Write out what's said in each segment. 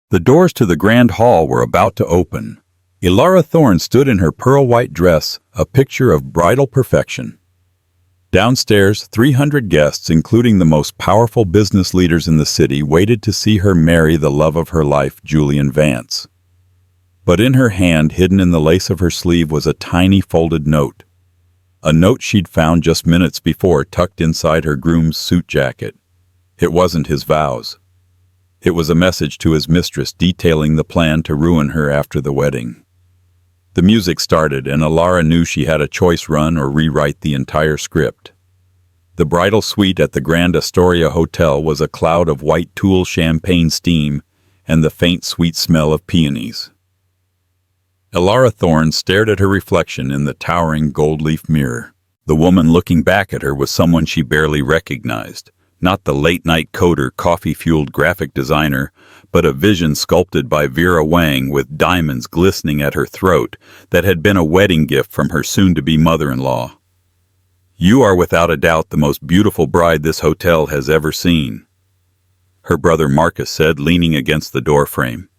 The doors to the grand hall were about to open. Elara Thorne stood in her pearl-white dress, a picture of bridal perfection. Downstairs, 300 guests, including the most powerful business leaders in the city, waited to see her marry the love of her life, Julian Vance. But in her hand, hidden in the lace of her sleeve, was a tiny folded note. A note she'd found just minutes before, tucked inside her groom's suit jacket. It wasn't his vows. It was a message to his mistress detailing the plan to ruin her after the wedding. The music started, and Elara knew she had a choice: run or rewrite the entire script. The bridal suite at the Grand Astoria Hotel was a cloud of white Toul champagne steam and the faint sweet smell of peonies. Elara Thorne stared at her reflection in the towering gold-leaf mirror. The woman looking back at her was someone she barely recognized. Not the late-night coder, coffee-fueled graphic designer, but a vision sculpted by Vera Wang with diamonds glistening at her throat that had been a wedding gift from her soon-to-be mother-in-law. "You are without a doubt the most beautiful bride this hotel has ever seen," her brother Marcus said, leaning against the doorframe.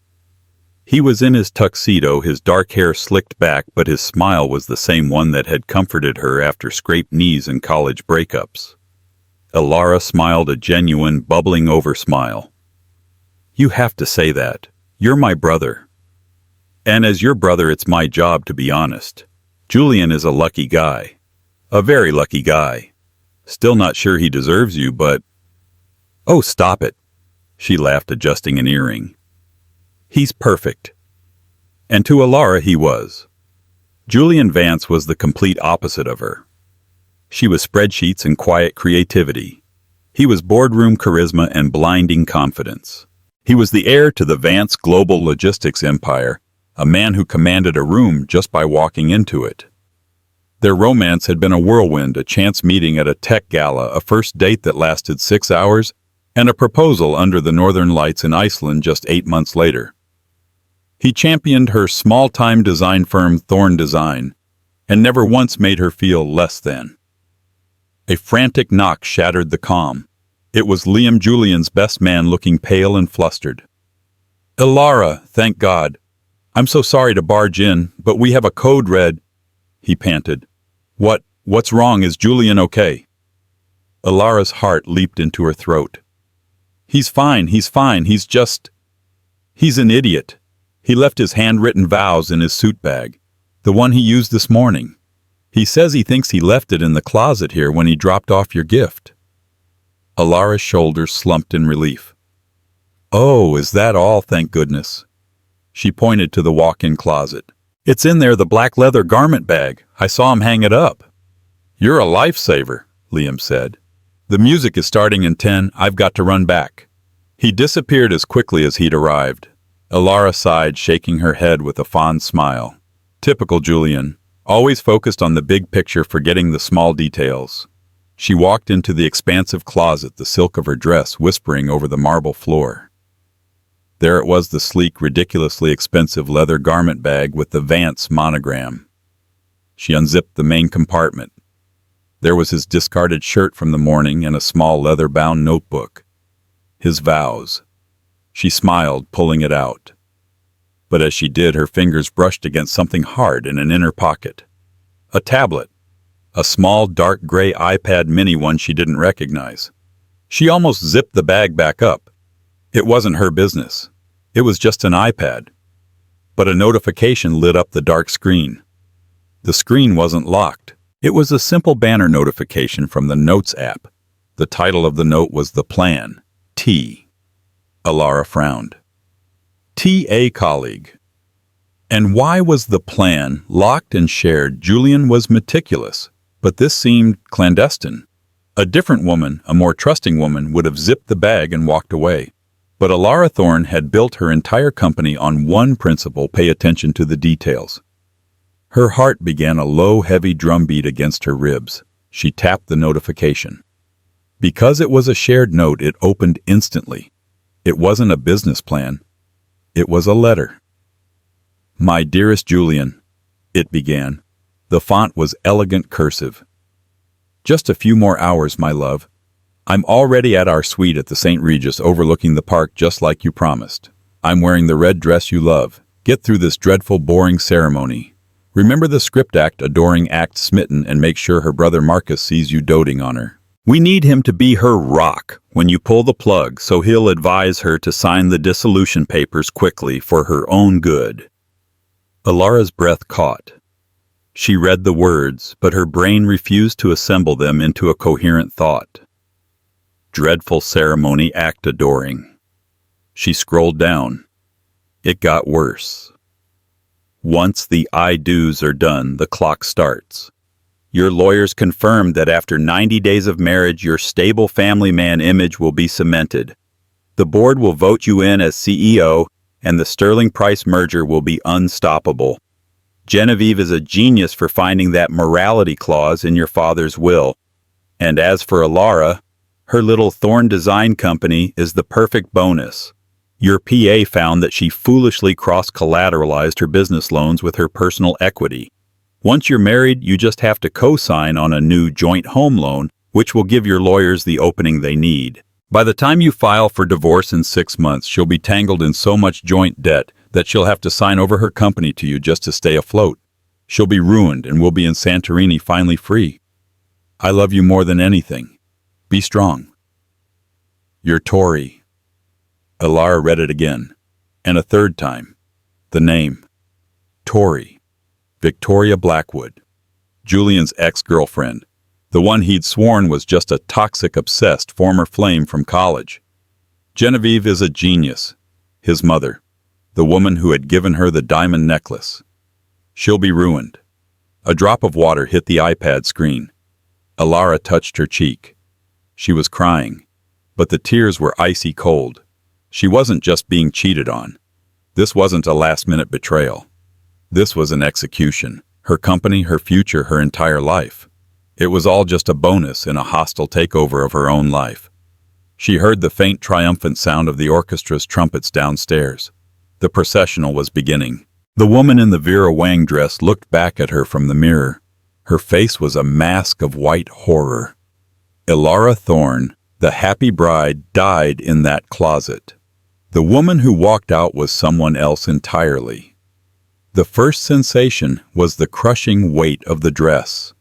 He was in his tuxedo, his dark hair slicked back, but his smile was the same one that had comforted her after scraped knees and college breakups. Elara smiled, a genuine, bubbling-over smile. "You have to say that. You're my brother. And as your brother, it's my job to be honest. Julian is a lucky guy. A very lucky guy. Still not sure he deserves you, but—" "Oh, stop it," she laughed, adjusting an earring. "He's perfect." And to Elara he was. Julian Vance was the complete opposite of her. She was spreadsheets and quiet creativity. He was boardroom charisma and blinding confidence. He was the heir to the Vance global logistics empire, a man who commanded a room just by walking into it. Their romance had been a whirlwind, a chance meeting at a tech gala, a first date that lasted 6 hours, and a proposal under the northern lights in Iceland just 8 months later. He championed her small-time design firm Thorne Design, and never once made her feel less than. A frantic knock shattered the calm. It was Liam, Julian's best man, looking pale and flustered. "Elara, thank God. I'm so sorry to barge in, but we have a code red," he panted. What's wrong? Is Julian okay?" Elara's heart leaped into her throat. He's fine, he's an idiot. He left his handwritten vows in his suit bag, the one he used this morning. He says he thinks he left it in the closet here when he dropped off your gift." Elara's shoulders slumped in relief. "Oh, is that all? Thank goodness." She pointed to the walk-in closet. "It's in there, the black leather garment bag. I saw him hang it up." "You're a lifesaver," Liam said. "The music is starting in 10. I've got to run back." He disappeared as quickly as he'd arrived. Elara sighed, shaking her head with a fond smile. Typical Julian. Always focused on the big picture, forgetting the small details. She walked into the expansive closet, the silk of her dress whispering over the marble floor. There it was, the sleek, ridiculously expensive leather garment bag with the Vance monogram. She unzipped the main compartment. There was his discarded shirt from the morning and a small leather-bound notebook. His vows. She smiled, pulling it out. But as she did, her fingers brushed against something hard in an inner pocket. A tablet. A small, dark gray iPad mini, one she didn't recognize. She almost zipped the bag back up. It wasn't her business. It was just an iPad. But a notification lit up the dark screen. The screen wasn't locked. It was a simple banner notification from the Notes app. The title of the note was The Plan. T. Elara frowned. T.A. colleague. And why was the plan locked and shared? Julian was meticulous, but this seemed clandestine. A different woman, a more trusting woman, would have zipped the bag and walked away. But Elara Thorne had built her entire company on one principle: pay attention to the details. Her heart began a low, heavy drumbeat against her ribs. She tapped the notification. Because it was a shared note, it opened instantly. It wasn't a business plan. It was a letter. "My dearest Julian," it began. The font was elegant cursive. "Just a few more hours, my love. I'm already at our suite at the St. Regis overlooking the park just like you promised. I'm wearing the red dress you love. Get through this dreadful, boring ceremony. Remember the script act, adoring act, smitten, and make sure her brother Marcus sees you doting on her. We need him to be her rock when you pull the plug, so he'll advise her to sign the dissolution papers quickly for her own good." Elara's breath caught. She read the words, but her brain refused to assemble them into a coherent thought. Dreadful ceremony, act adoring. She scrolled down. It got worse. Once the I do's are done, the clock starts. Your lawyers confirmed that after 90 days of marriage, your stable family man image will be cemented. The board will vote you in as CEO, and the Sterling Price merger will be unstoppable. Genevieve is a genius for finding that morality clause in your father's will. And as for Elara, her little Thorne design company is the perfect bonus. Your PA found that she foolishly cross-collateralized her business loans with her personal equity. Once you're married, you just have to co-sign on a new joint home loan, which will give your lawyers the opening they need. By the time you file for divorce in 6 months, she'll be tangled in so much joint debt that she'll have to sign over her company to you just to stay afloat. She'll be ruined and we'll be in Santorini finally free. I love you more than anything. Be strong. You're Tori. Elara read it again, and a third time. The name. Tori. Victoria Blackwood. Julian's ex-girlfriend. The one he'd sworn was just a toxic, obsessed former flame from college. Genevieve is a genius. His mother. The woman who had given her the diamond necklace. She'll be ruined. A drop of water hit the iPad screen. Elara touched her cheek. She was crying, but the tears were icy cold. She wasn't just being cheated on. This wasn't a last-minute betrayal. This was an execution. Her company, her future, her entire life. It was all just a bonus in a hostile takeover of her own life. She heard the faint, triumphant sound of the orchestra's trumpets downstairs. The processional was beginning. The woman in the Vera Wang dress looked back at her from the mirror. Her face was a mask of white horror. Elara Thorne, the happy bride, died in that closet. The woman who walked out was someone else entirely. The first sensation was the crushing weight of the dress.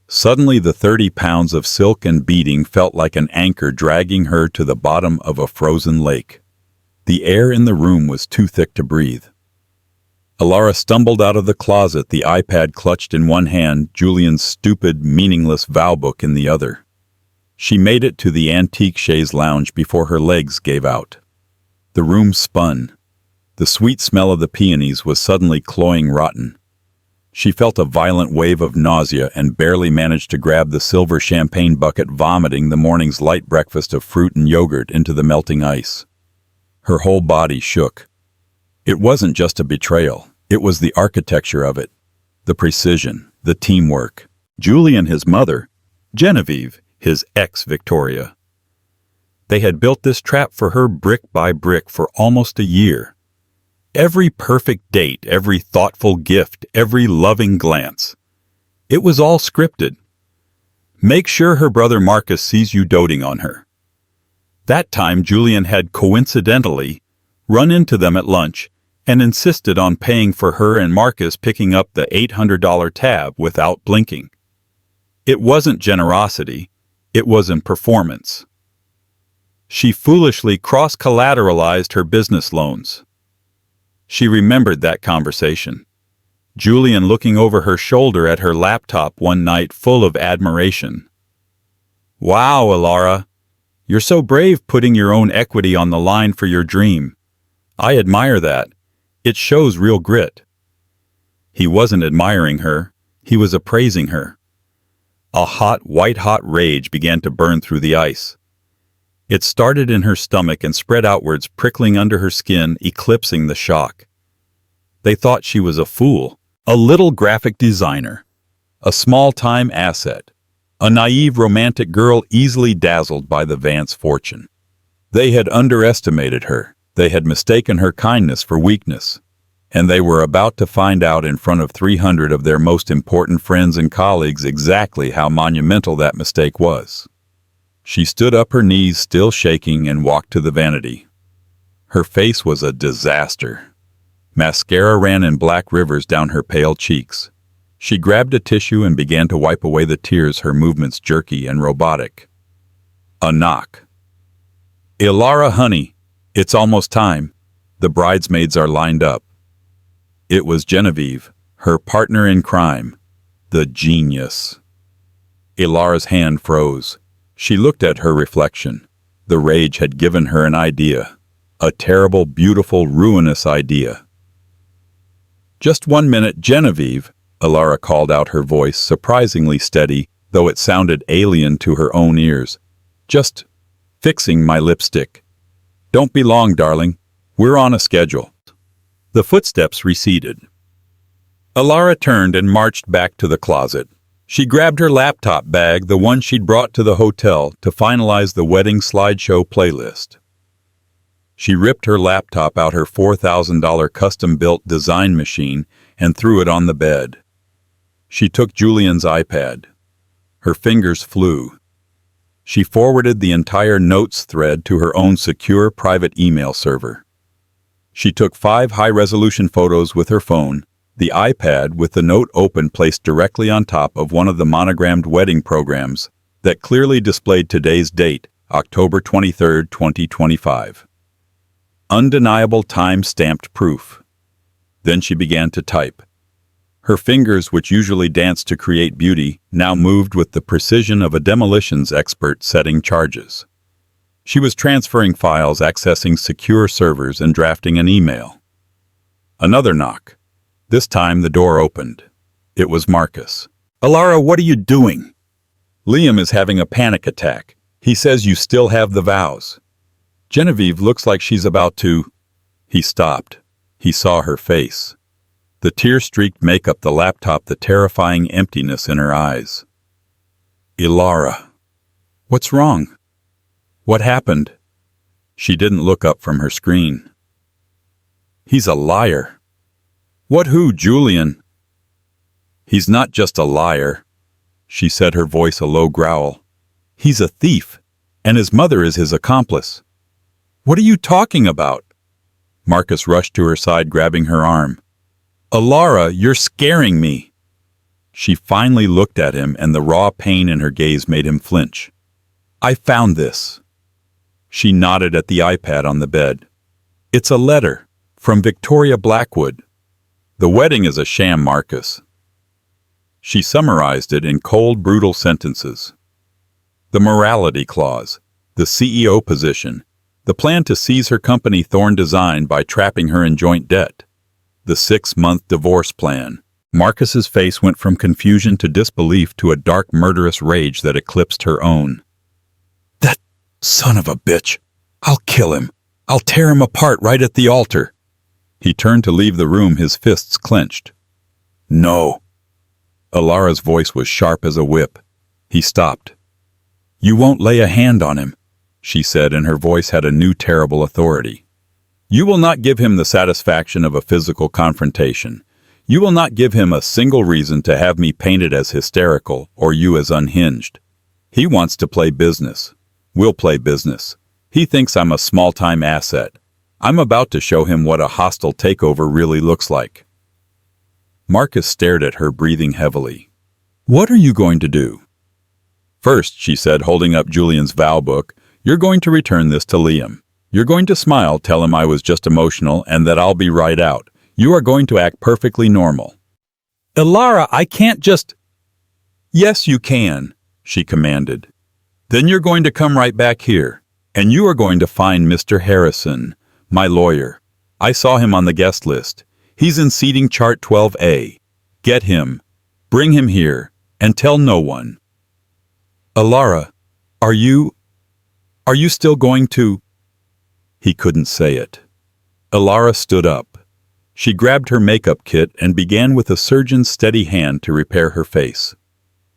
Suddenly the 30 pounds of silk and beading felt like an anchor dragging her to the bottom of a frozen lake. The air in the room was too thick to breathe. Elara stumbled out of the closet, the iPad clutched in one hand, Julian's stupid, meaningless vow book in the other. She made it to the antique chaise lounge before her legs gave out. The room spun. The sweet smell of the peonies was suddenly cloying rotten. She felt a violent wave of nausea and barely managed to grab the silver champagne bucket, vomiting the morning's light breakfast of fruit and yogurt into the melting ice. Her whole body shook. It wasn't just a betrayal. It was the architecture of it. The precision, the teamwork. Julian, his mother. Genevieve, his ex-Victoria. They had built this trap for her brick by brick for almost a year. Every perfect date, every thoughtful gift, every loving glance. It was all scripted. Make sure her brother Marcus sees you doting on her. That time Julian had coincidentally run into them at lunch and insisted on paying for her and Marcus picking up the $800 tab without blinking. It wasn't generosity, it was in performance. She foolishly cross-collateralized her business loans. She remembered that conversation. Julian looking over her shoulder at her laptop one night, full of admiration. "Wow, Elara, you're so brave putting your own equity on the line for your dream. I admire that. It shows real grit." He wasn't admiring her. He was appraising her. A hot, white-hot rage began to burn through the ice. It started in her stomach and spread outwards, prickling under her skin, eclipsing the shock. They thought she was a fool, a little graphic designer, a small-time asset, a naive romantic girl easily dazzled by the Vance fortune. They had underestimated her. They had mistaken her kindness for weakness. And they were about to find out in front of 300 of their most important friends and colleagues exactly how monumental that mistake was. She stood up, her knees still shaking, and walked to the vanity. Her face was a disaster. Mascara ran in black rivers down her pale cheeks. She grabbed a tissue and began to wipe away the tears, her movements jerky and robotic. A knock. "Elara, honey, it's almost time. The bridesmaids are lined up." It was Genevieve, her partner in crime, the genius. Elara's hand froze. She looked at her reflection. The rage had given her an idea. A terrible, beautiful, ruinous idea. "Just 1 minute, Genevieve," Elara called out, her voice surprisingly steady, though it sounded alien to her own ears. "Just fixing my lipstick. Don't be long, darling. We're on a schedule." The footsteps receded. Elara turned and marched back to the closet. She grabbed her laptop bag, the one she'd brought to the hotel, to finalize the wedding slideshow playlist. She ripped her laptop out her $4,000 custom-built design machine and threw it on the bed. She took Julian's iPad. Her fingers flew. She forwarded the entire notes thread to her own secure private email server. She took 5 high-resolution photos with her phone, the iPad with the note open placed directly on top of one of the monogrammed wedding programs that clearly displayed today's date, October 23, 2025. Undeniable time-stamped proof. Then she began to type. Her fingers, which usually danced to create beauty, now moved with the precision of a demolitions expert setting charges. She was transferring files, accessing secure servers, and drafting an email. Another knock. This time the door opened. It was Marcus. "Elara, what are you doing?" "Liam is having a panic attack. He says you still have the vows. Genevieve looks like she's about to—" He stopped. He saw her face. The tear-streaked makeup, the laptop, the terrifying emptiness in her eyes. "Elara, what's wrong? What happened?" She didn't look up from her screen. "He's a liar." "What, who, Julian?" "He's not just a liar," she said, her voice a low growl. "He's a thief, and his mother is his accomplice." "What are you talking about?" Marcus rushed to her side, grabbing her arm. "Elara, you're scaring me." She finally looked at him, and the raw pain in her gaze made him flinch. "I found this." She nodded at the iPad on the bed. "It's a letter from Victoria Blackwood. The wedding is a sham, Marcus." She summarized it in cold, brutal sentences. The morality clause, the CEO position, the plan to seize her company Thorne Design by trapping her in joint debt, the 6-month divorce plan. Marcus's face went from confusion to disbelief to a dark, murderous rage that eclipsed her own. "That son of a bitch! I'll kill him! I'll tear him apart right at the altar!" He turned to leave the room, his fists clenched. "No." Elara's voice was sharp as a whip. He stopped. "You won't lay a hand on him," she said, and her voice had a new terrible authority. "You will not give him the satisfaction of a physical confrontation. You will not give him a single reason to have me painted as hysterical or you as unhinged. He wants to play business. We'll play business. He thinks I'm a small-time asset. I'm about to show him what a hostile takeover really looks like." Marcus stared at her, breathing heavily. "What are you going to do?" "First," she said, holding up Julian's vow book, "you're going to return this to Liam. You're going to smile, tell him I was just emotional and that I'll be right out. You are going to act perfectly normal." "Elara, I can't just—" "Yes, you can," she commanded. "Then you're going to come right back here, and you are going to find Mr. Harrison, my lawyer. I saw him on the guest list. He's in seating chart 12A. Get him, bring him here, and tell no one." "Elara, are you still going to—" He couldn't say it. Elara stood up. She grabbed her makeup kit and began with a surgeon's steady hand to repair her face.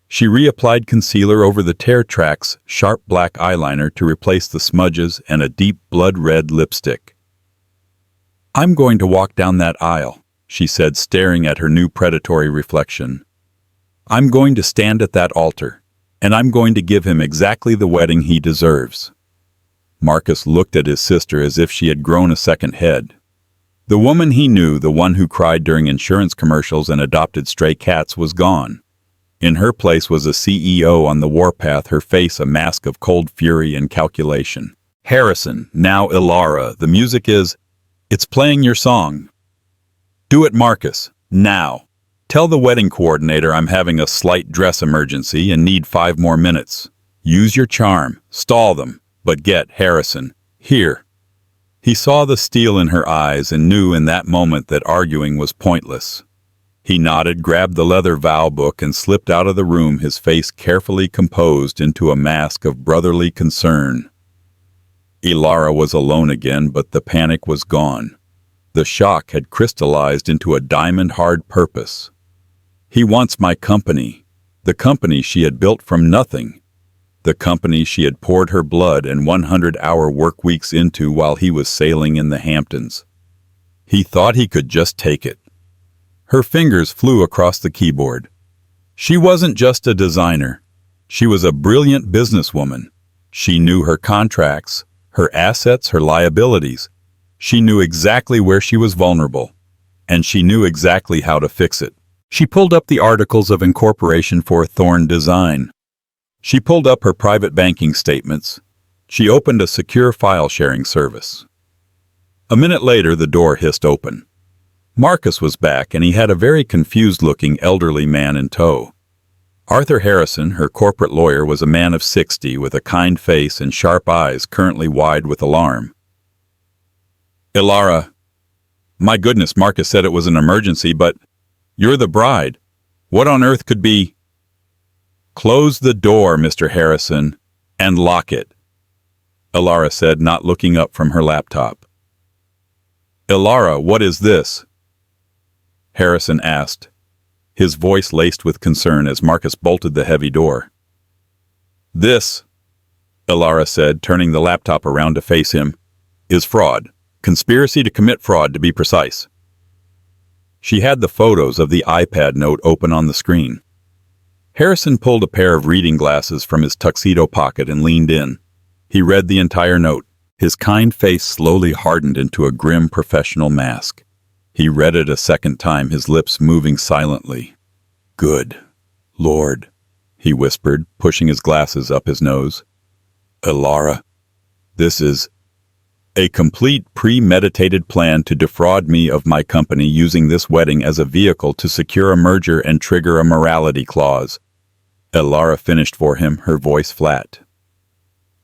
She reapplied concealer over the tear tracks, sharp black eyeliner to replace the smudges, and a deep blood-red lipstick. "I'm going to walk down that aisle," she said, staring at her new predatory reflection. "I'm going to stand at that altar, and I'm going to give him exactly the wedding he deserves." Marcus looked at his sister as if she had grown a second head. The woman he knew, the one who cried during insurance commercials and adopted stray cats, was gone. In her place was a CEO on the warpath, her face a mask of cold fury and calculation. Harrison, now Elara, the music is... It's playing your song. Do it, Marcus. Now. Tell the wedding coordinator I'm having a slight dress emergency and need 5 more minutes. Use your charm. Stall them. But get Harrison. Here. He saw the steel in her eyes and knew in that moment that arguing was pointless. He nodded, grabbed the leather vow book, and slipped out of the room, his face carefully composed into a mask of brotherly concern. Elara was alone again, but the panic was gone. The shock had crystallized into a diamond-hard purpose. He wants my company, the company she had built from nothing, the company she had poured her blood and 100-hour work weeks into while he was sailing in the Hamptons. He thought he could just take it. Her fingers flew across the keyboard. She wasn't just a designer. She was a brilliant businesswoman. She knew her contracts, her assets, her liabilities. She knew exactly where she was vulnerable, and she knew exactly how to fix it. She pulled up the articles of incorporation for Thorne Design. She pulled up her private banking statements. She opened a secure file-sharing service. A minute later, the door hissed open. Marcus was back, and he had a very confused-looking elderly man in tow. Arthur Harrison, her corporate lawyer, was a man of 60 with a kind face and sharp eyes currently wide with alarm. Elara, my goodness, Marcus said it was an emergency, but you're the bride. What on earth could be? Close the door, Mr. Harrison, and lock it, Elara said, not looking up from her laptop. Elara, what is this? Harrison asked, his voice laced with concern as Marcus bolted the heavy door. This, Elara said, turning the laptop around to face him, is fraud. Conspiracy to commit fraud, to be precise. She had the photos of the iPad note open on the screen. Harrison pulled a pair of reading glasses from his tuxedo pocket and leaned in. He read the entire note. His kind face slowly hardened into a grim professional mask. He read it a second time, his lips moving silently. Good Lord, he whispered, pushing his glasses up his nose. Elara, this is a complete premeditated plan to defraud me of my company, using this wedding as a vehicle to secure a merger and trigger a morality clause. Elara finished for him, her voice flat.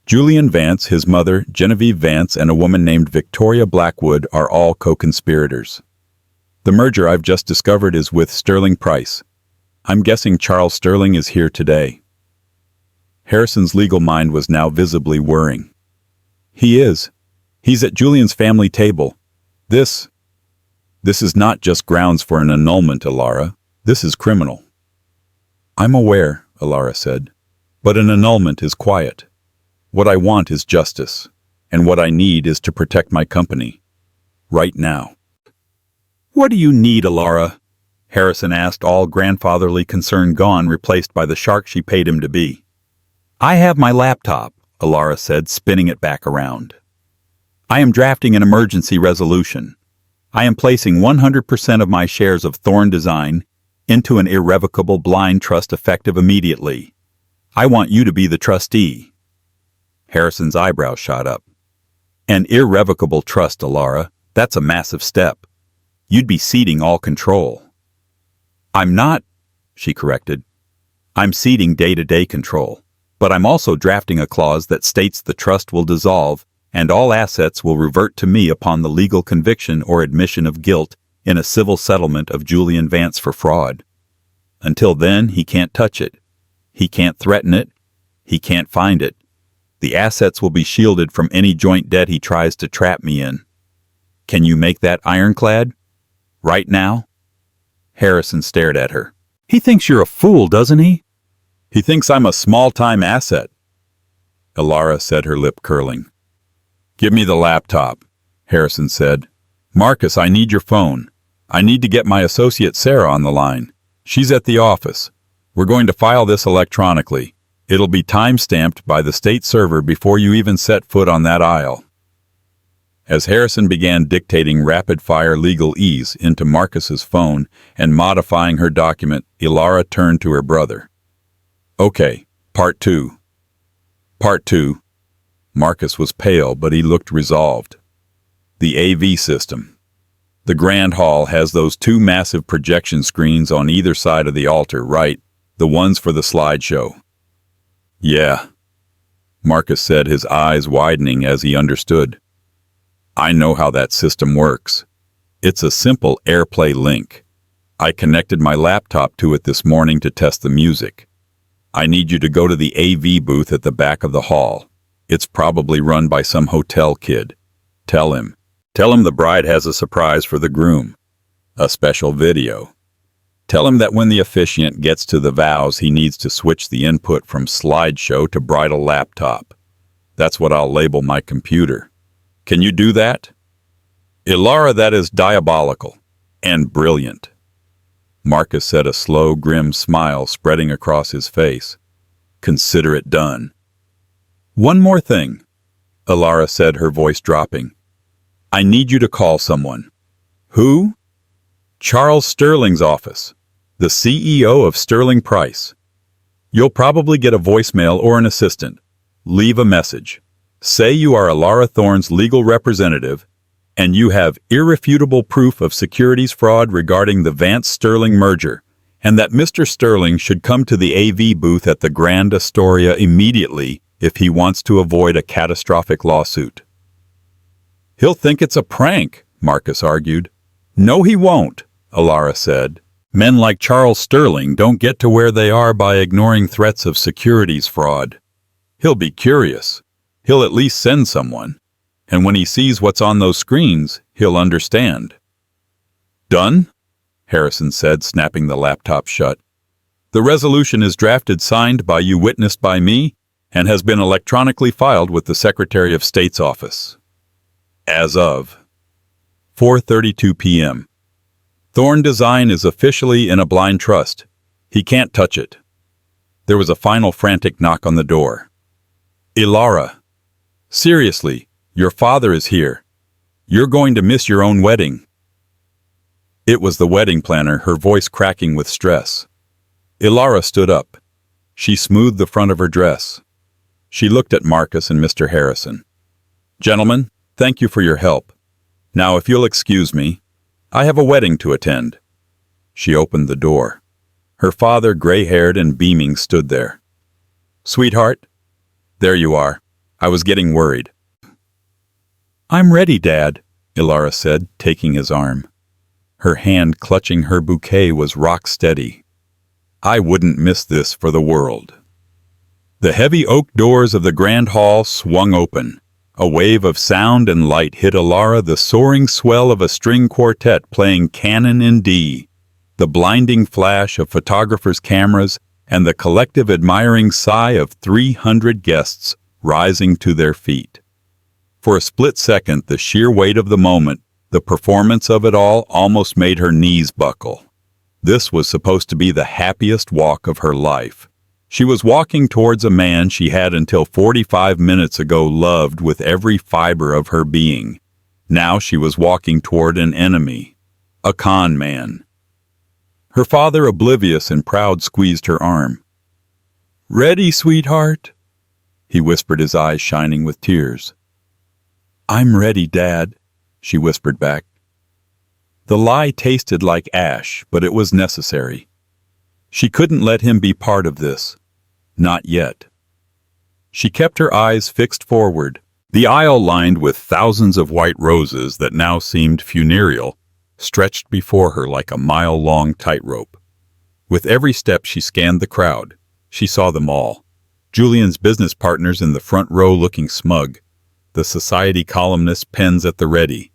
Julian Vance, his mother, Genevieve Vance, and a woman named Victoria Blackwood are all co-conspirators. The merger I've just discovered is with Sterling Price. I'm guessing Charles Sterling is here today. Harrison's legal mind was now visibly whirring. He is. He's at Julian's family table. This is not just grounds for an annulment, Elara. This is criminal. I'm aware, Elara said, but an annulment is quiet. What I want is justice, and what I need is to protect my company. Right now. What do you need, Elara? Harrison asked, all grandfatherly concern gone, replaced by the shark she paid him to be. I have my laptop, Elara said, spinning it back around. I am drafting an emergency resolution. I am placing 100% of my shares of Thorne Design into an irrevocable blind trust effective immediately. I want you to be the trustee. Harrison's eyebrows shot up. An irrevocable trust, Elara. That's a massive step. You'd be ceding all control. I'm not, she corrected. I'm ceding day-to-day control, but I'm also drafting a clause that states the trust will dissolve and all assets will revert to me upon the legal conviction or admission of guilt in a civil settlement of Julian Vance for fraud. Until then, he can't touch it. He can't threaten it. He can't find it. The assets will be shielded from any joint debt he tries to trap me in. Can you make that ironclad? Right now? Harrison stared at her. He thinks you're a fool, doesn't he? He thinks I'm a small-time asset. Elara said, her lip curling. Give me the laptop, Harrison said. Marcus, I need your phone. I need to get my associate Sarah on the line. She's at the office. We're going to file this electronically. It'll be time-stamped by the state server before you even set foot on that aisle." As Harrison began dictating rapid-fire legalese into Marcus's phone and modifying her document, Elara turned to her brother. "Okay, part two." Part two. Marcus was pale, but he looked resolved. The AV system. The Grand Hall has those two massive projection screens on either side of the altar, right? The ones for the slideshow. "Yeah," Marcus said, his eyes widening as he understood. "I know how that system works. It's a simple AirPlay link. I connected my laptop to it this morning to test the music. I need you to go to the AV booth at the back of the hall. It's probably run by some hotel kid. Tell him the bride has a surprise for the groom. A special video. Tell him that when the officiant gets to the vows, he needs to switch the input from slideshow to bridal laptop. That's what I'll label my computer. Can you do that?" "Elara, that is diabolical. And brilliant." Marcus said, a slow, grim smile spreading across his face. "Consider it done." "One more thing," Elara said, her voice dropping. "I need you to call someone." "Who?" "Charles Sterling's office. The CEO of Sterling Price. You'll probably get a voicemail or an assistant. Leave a message. Say you are Elara Thorne's legal representative, and you have irrefutable proof of securities fraud regarding the Vance-Sterling merger, and that Mr. Sterling should come to the AV booth at the Grand Astoria immediately if he wants to avoid a catastrophic lawsuit." "He'll think it's a prank," Marcus argued. "No, he won't," Elara said. "Men like Charles Sterling don't get to where they are by ignoring threats of securities fraud. He'll be curious. He'll at least send someone. And when he sees what's on those screens, he'll understand." "Done?" Harrison said, snapping the laptop shut. "The resolution is drafted, signed by you, witnessed by me, and has been electronically filed with the Secretary of State's office. As of 4:32 p.m. Thorne Design is officially in a blind trust. He can't touch it." There was a final frantic knock on the door. "Elara, seriously, your father is here. You're going to miss your own wedding." It was the wedding planner, her voice cracking with stress. Elara stood up. She smoothed the front of her dress. She looked at Marcus and Mr. Harrison. "Gentlemen, thank you for your help. Now, if you'll excuse me, I have a wedding to attend." She opened the door. Her father, gray-haired and beaming, stood there. "Sweetheart, there you are. I was getting worried." "I'm ready, Dad," Elara said, taking his arm. Her hand clutching her bouquet was rock steady. "I wouldn't miss this for the world." The heavy oak doors of the Grand Hall swung open. A wave of sound and light hit Elara, the soaring swell of a string quartet playing Canon in D, the blinding flash of photographers' cameras, and the collective admiring sigh of 300 guests rising to their feet. For a split second, the sheer weight of the moment, the performance of it all, almost made her knees buckle. This was supposed to be the happiest walk of her life. She was walking towards a man she had until 45 minutes ago loved with every fiber of her being. Now she was walking toward an enemy, a con man. Her father, oblivious and proud, squeezed her arm. "Ready, sweetheart?" he whispered, his eyes shining with tears. "I'm ready, Dad," she whispered back. The lie tasted like ash, but it was necessary. She couldn't let him be part of this. Not yet. She kept her eyes fixed forward, the aisle lined with thousands of white roses that now seemed funereal, stretched before her like a mile-long tightrope. With every step she scanned the crowd. She saw them all. Julian's business partners in the front row looking smug, the society columnist's pens at the ready.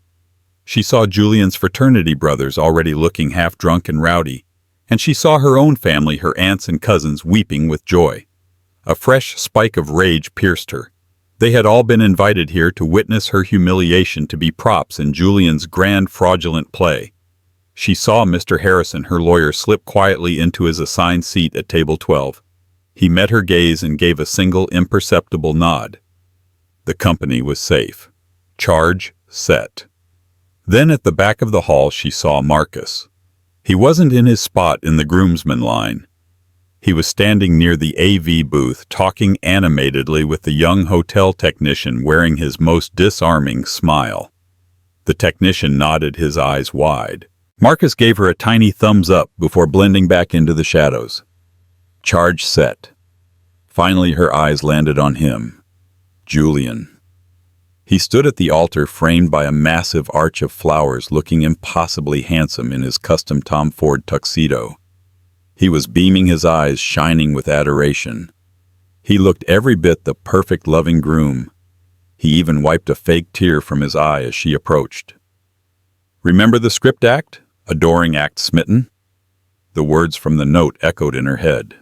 She saw Julian's fraternity brothers already looking half-drunk and rowdy, and she saw her own family, her aunts and cousins, weeping with joy. A fresh spike of rage pierced her. They had all been invited here to witness her humiliation, to be props in Julian's grand fraudulent play. She saw Mr. Harrison, her lawyer, slip quietly into his assigned seat at table 12. He met her gaze and gave a single imperceptible nod. The company was safe. Charge set. Then at the back of the hall she saw Marcus. He wasn't in his spot in the groomsman line. He was standing near the AV booth, talking animatedly with the young hotel technician wearing his most disarming smile. The technician nodded, his eyes wide. Marcus gave her a tiny thumbs up before blending back into the shadows. Charge set. Finally her eyes landed on him. Julian. He stood at the altar framed by a massive arch of flowers, looking impossibly handsome in his custom Tom Ford tuxedo. He was beaming, his eyes shining with adoration. He looked every bit the perfect loving groom. He even wiped a fake tear from his eye as she approached. Remember the script act? Adoring act smitten? The words from the note echoed in her head.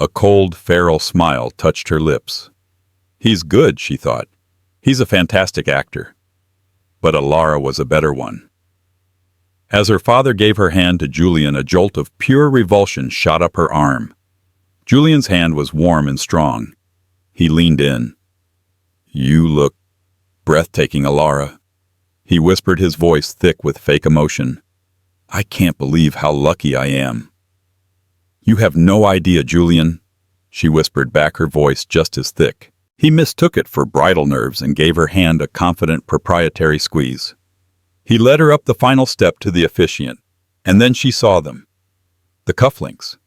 A cold, feral smile touched her lips. He's good, she thought. He's a fantastic actor. But Elara was a better one. As her father gave her hand to Julian, a jolt of pure revulsion shot up her arm. Julian's hand was warm and strong. He leaned in. You look breathtaking, Elara. He whispered, his voice thick with fake emotion. I can't believe how lucky I am. You have no idea, Julian, she whispered back, her voice just as thick. He mistook it for bridal nerves and gave her hand a confident proprietary squeeze. He led her up the final step to the officiant, and then she saw them. The cufflinks.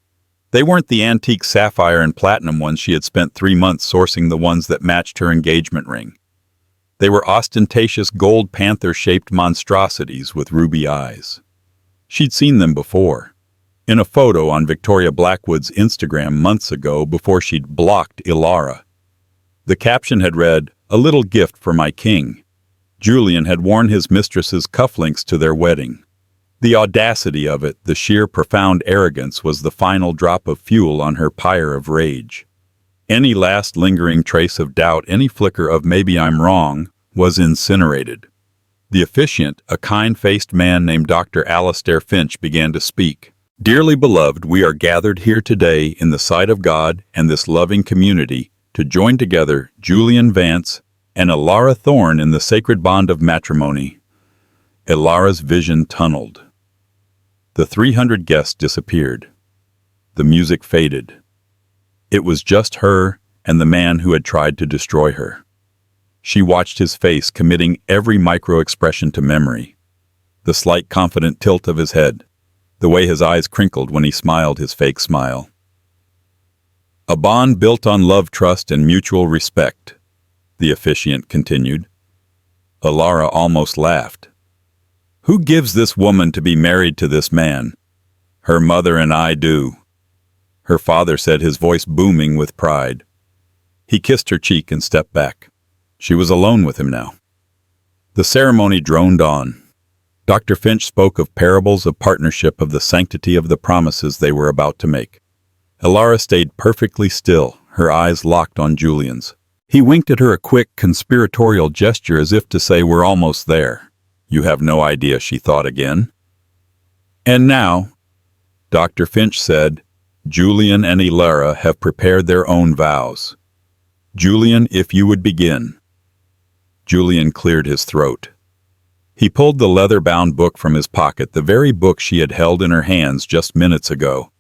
They weren't the antique sapphire and platinum ones she had spent 3 months sourcing, the ones that matched her engagement ring. They were ostentatious gold panther-shaped monstrosities with ruby eyes. She'd seen them before, in a photo on Victoria Blackwood's Instagram months ago, before she'd blocked Elara. The caption had read, "A little gift for my king." Julian had worn his mistress's cufflinks to their wedding. The audacity of it, the sheer profound arrogance, was the final drop of fuel on her pyre of rage. Any last lingering trace of doubt, any flicker of maybe I'm wrong, was incinerated. The officiant, a kind-faced man named Dr. Alistair Finch, began to speak. Dearly beloved, we are gathered here today in the sight of God and this loving community to join together Julian Vance and Elara Thorne in the sacred bond of matrimony. Elara's vision tunneled. The 300 guests disappeared. The music faded. It was just her and the man who had tried to destroy her. She watched his face, committing every micro-expression to memory. The slight confident tilt of his head, the way his eyes crinkled when he smiled his fake smile. A bond built on love, trust, and mutual respect, the officiant continued. Elara almost laughed. Who gives this woman to be married to this man? Her mother and I do. Her father said, his voice booming with pride. He kissed her cheek and stepped back. She was alone with him now. The ceremony droned on. Dr. Finch spoke of parables of partnership, of the sanctity of the promises they were about to make. Elara stayed perfectly still, her eyes locked on Julian's. He winked at her, a quick, conspiratorial gesture as if to say, we're almost there. You have no idea, she thought again. And now, Dr. Finch said, Julian and Elara have prepared their own vows. Julian, if you would begin. Julian cleared his throat. He pulled the leather-bound book from his pocket, the very book she had held in her hands just minutes ago.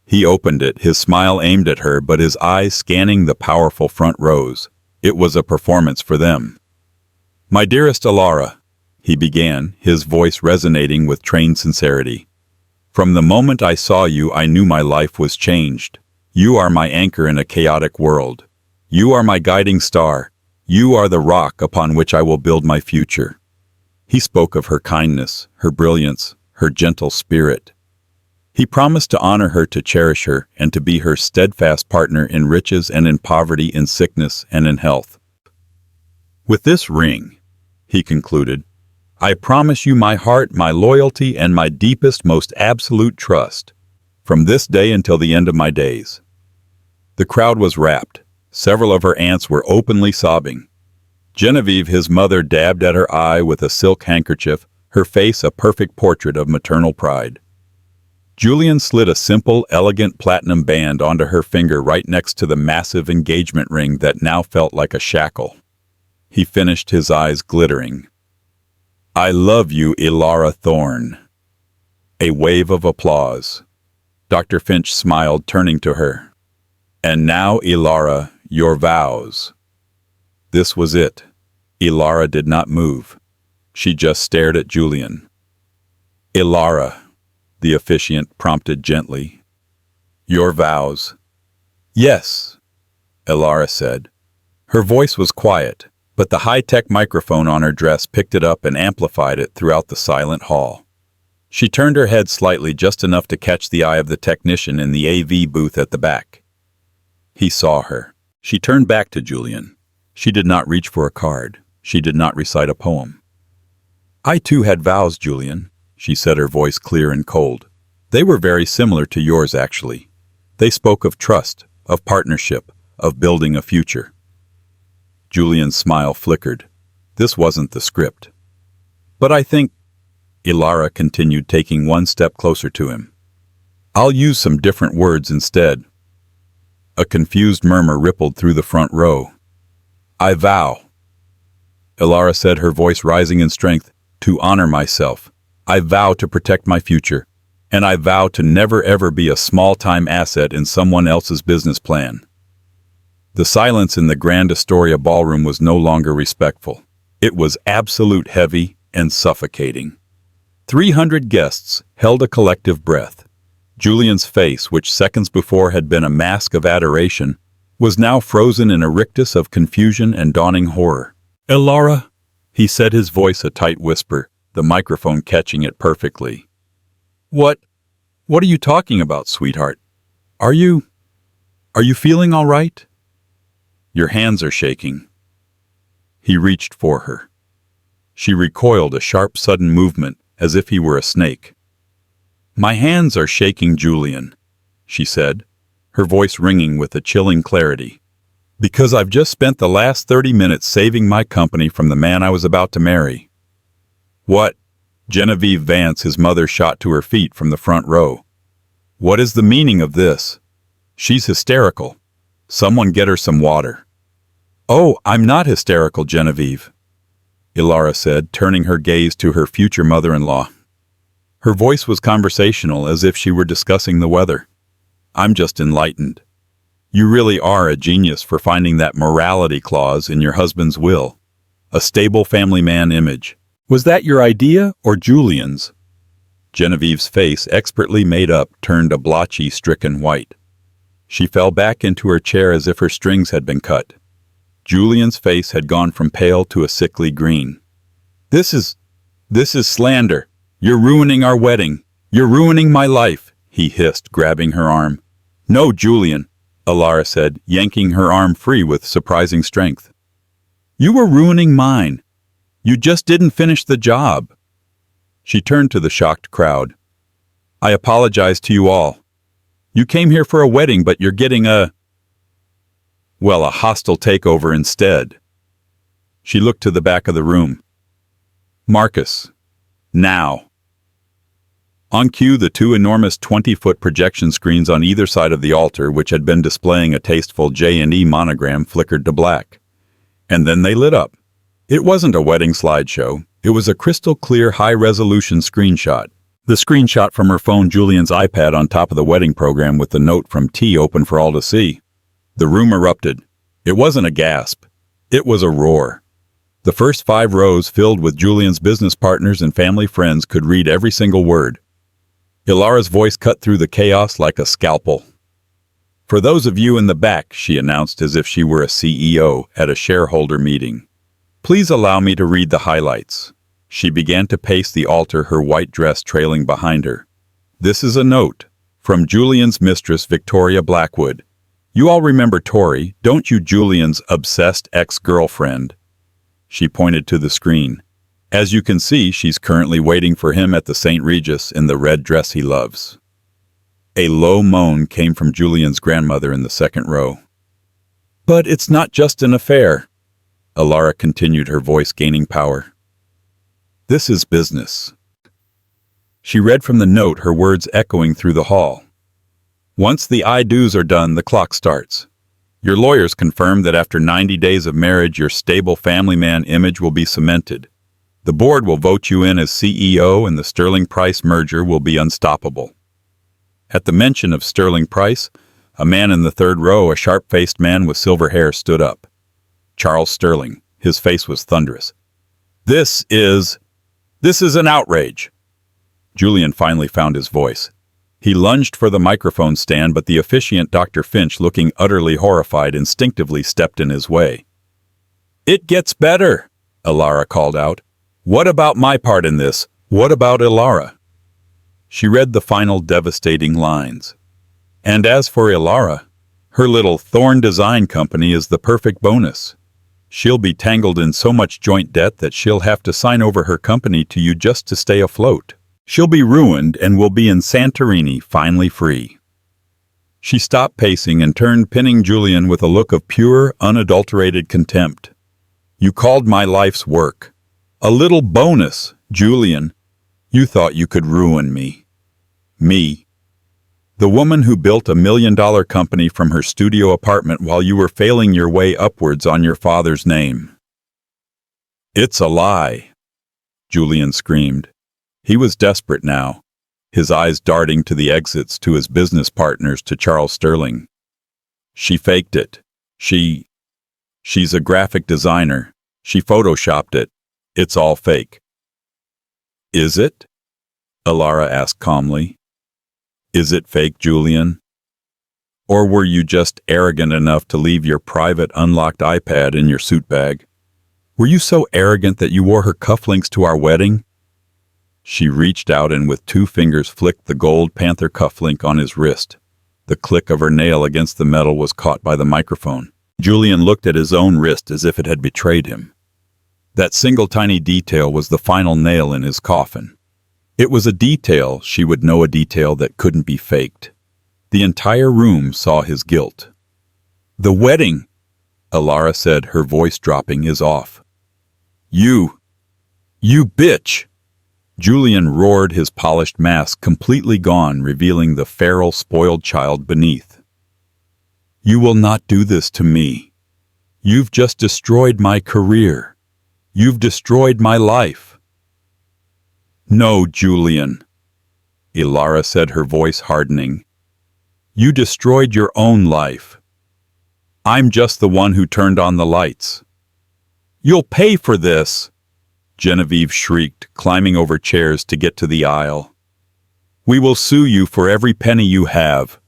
He opened it, his smile aimed at her, but his eyes scanning the powerful front rows. It was a performance for them. My dearest Elara, he began, his voice resonating with trained sincerity. From the moment I saw you, I knew my life was changed. You are my anchor in a chaotic world. You are my guiding star. You are the rock upon which I will build my future. He spoke of her kindness, her brilliance, her gentle spirit. He promised to honor her, to cherish her, and to be her steadfast partner in riches and in poverty, in sickness and in health. With this ring, he concluded, I promise you my heart, my loyalty, and my deepest, most absolute trust, from this day until the end of my days. The crowd was rapt. Several of her aunts were openly sobbing. Genevieve, his mother, dabbed at her eye with a silk handkerchief, her face a perfect portrait of maternal pride. Julian slid a simple, elegant platinum band onto her finger right next to the massive engagement ring that now felt like a shackle. He finished, his eyes glittering. "I love you, Elara Thorne." A wave of applause. Dr. Finch smiled, turning to her. "And now, Elara, your vows." This was it. Elara did not move. She just stared at Julian. "Elara," the officiant prompted gently. "Your vows." "Yes," Elara said. Her voice was quiet, but the high-tech microphone on her dress picked it up and amplified it throughout the silent hall. She turned her head slightly, just enough to catch the eye of the technician in the AV booth at the back. He saw her. She turned back to Julian. She did not reach for a card. She did not recite a poem. "I too had vows, Julian," she said, her voice clear and cold. "They were very similar to yours, actually. They spoke of trust, of partnership, of building a future." Julian's smile flickered. This wasn't the script. "But I think," Elara continued, taking one step closer to him, "I'll use some different words instead." A confused murmur rippled through the front row. "I vow," Elara said, her voice rising in strength, "to honor myself. I vow to protect my future. And I vow to never ever be a small-time asset in someone else's business plan." The silence in the Grand Astoria ballroom was no longer respectful. It was absolute, heavy, and suffocating. 300 guests held a collective breath. Julian's face, which seconds before had been a mask of adoration, was now frozen in a rictus of confusion and dawning horror. "Elara," he said, his voice a tight whisper, the microphone catching it perfectly. What are you talking about, sweetheart? Are you feeling all right?" "Your hands are shaking." He reached for her. She recoiled, a sharp, sudden movement, as if he were a snake. "My hands are shaking, Julian," she said, her voice ringing with a chilling clarity, "because I've just spent the last 30 minutes saving my company from the man I was about to marry." "What?" Genevieve Vance, his mother, shot to her feet from the front row. "What is the meaning of this? She's hysterical. Someone get her some water." "Oh, I'm not hysterical, Genevieve," Elara said, turning her gaze to her future mother-in-law. Her voice was conversational, as if she were discussing the weather. "I'm just enlightened. You really are a genius for finding that morality clause in your husband's will. A stable family man image. Was that your idea or Julian's?" Genevieve's face, expertly made up, turned a blotchy, stricken white. She fell back into her chair as if her strings had been cut. Julian's face had gone from pale to a sickly green. This is slander. You're ruining our wedding. You're ruining my life," he hissed, grabbing her arm. "No, Julian," Elara said, yanking her arm free with surprising strength. "You were ruining mine. You just didn't finish the job." She turned to the shocked crowd. "I apologize to you all. You came here for a wedding, but you're getting a hostile takeover instead." She looked to the back of the room. "Marcus, now." On cue, the two enormous 20-foot projection screens on either side of the altar, which had been displaying a tasteful J&E monogram, flickered to black. And then they lit up. It wasn't a wedding slideshow. It was a crystal-clear, high-resolution screenshot. The screenshot from her phone, Julian's iPad on top of the wedding program with the note from T open for all to see. The room erupted. It wasn't a gasp. It was a roar. The first 5 rows, filled with Julian's business partners and family friends, could read every single word. Elara's voice cut through the chaos like a scalpel. "For those of you in the back," she announced, as if she were a CEO at a shareholder meeting, "please allow me to read the highlights." She began to pace the altar, her white dress trailing behind her. "This is a note from Julian's mistress, Victoria Blackwood. You all remember Tori, don't you, Julian's obsessed ex-girlfriend?" She pointed to the screen. "As you can see, she's currently waiting for him at the St. Regis in the red dress he loves." A low moan came from Julian's grandmother in the second row. "But it's not just an affair," Elara continued, her voice gaining power. "This is business." She read from the note, her words echoing through the hall. Once the I do's are done, the clock starts. Your lawyers confirm that after 90 days of marriage, your stable family man image will be cemented. The board will vote you in as CEO and the Sterling Price merger will be unstoppable. At the mention of Sterling Price, a man in the third row, a sharp-faced man with silver hair, stood up. Charles Sterling. His face was thunderous. This is an outrage. Julian finally found his voice. He lunged for the microphone stand, but the officiant, Dr. Finch, looking utterly horrified, instinctively stepped in his way. It gets better, Elara called out. What about my part in this? What about Elara? She read the final devastating lines. And as for Elara, her little Thorne design company is the perfect bonus. She'll be tangled in so much joint debt that she'll have to sign over her company to you just to stay afloat. She'll be ruined and will be in Santorini, finally free. She stopped pacing and turned, pinning Julian with a look of pure, unadulterated contempt. You called my life's work a little bonus, Julian. You thought you could ruin me. Me. The woman who built $1 million company from her studio apartment while you were failing your way upwards on your father's name. It's a lie, Julian screamed. He was desperate now, his eyes darting to the exits, to his business partners, to Charles Sterling. She faked it. She's a graphic designer. She photoshopped it. It's all fake. Is it? Elara asked calmly. Is it fake, Julian? Or were you just arrogant enough to leave your private unlocked iPad in your suit bag? Were you so arrogant that you wore her cufflinks to our wedding? She reached out and with 2 fingers flicked the gold panther cufflink on his wrist. The click of her nail against the metal was caught by the microphone. Julian looked at his own wrist as if it had betrayed him. That single tiny detail was the final nail in his coffin. It was a detail, she would know, a detail that couldn't be faked. The entire room saw his guilt. The wedding, Elara said, her voice dropping, is off. You bitch! Julian roared, his polished mask completely gone, revealing the feral, spoiled child beneath. You will not do this to me. You've just destroyed my career. You've destroyed my life. No, Julian, Elara said, her voice hardening. You destroyed your own life. I'm just the one who turned on the lights. You'll pay for this, Genevieve shrieked, climbing over chairs to get to the aisle. We will sue you for every penny you have.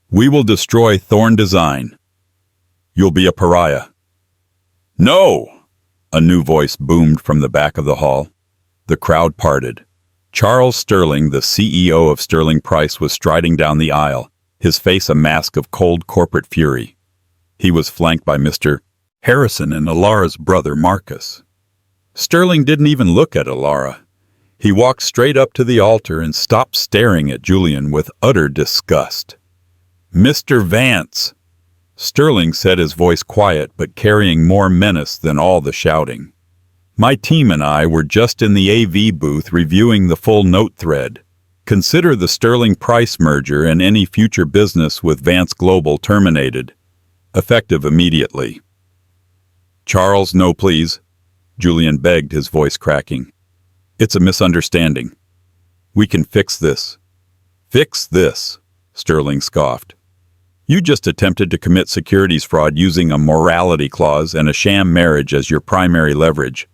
We will destroy Thorne Design. You'll be a pariah. No! A new voice boomed from the back of the hall. The crowd parted. Charles Sterling, the CEO of Sterling Price, was striding down the aisle, his face a mask of cold corporate fury. He was flanked by Mr. Harrison and Elara's brother Marcus. Sterling didn't even look at Elara. He walked straight up to the altar and stopped staring at Julian with utter disgust. Mr. Vance, Sterling said, his voice quiet but carrying more menace than all the shouting. My team and I were just in the AV booth reviewing the full note thread. Consider the Sterling Price merger and any future business with Vance Global terminated. Effective immediately. Charles, no please, Julian begged, his voice cracking. It's a misunderstanding. We can fix this. Fix this, Sterling scoffed. You just attempted to commit securities fraud using a morality clause and a sham marriage as your primary leverage.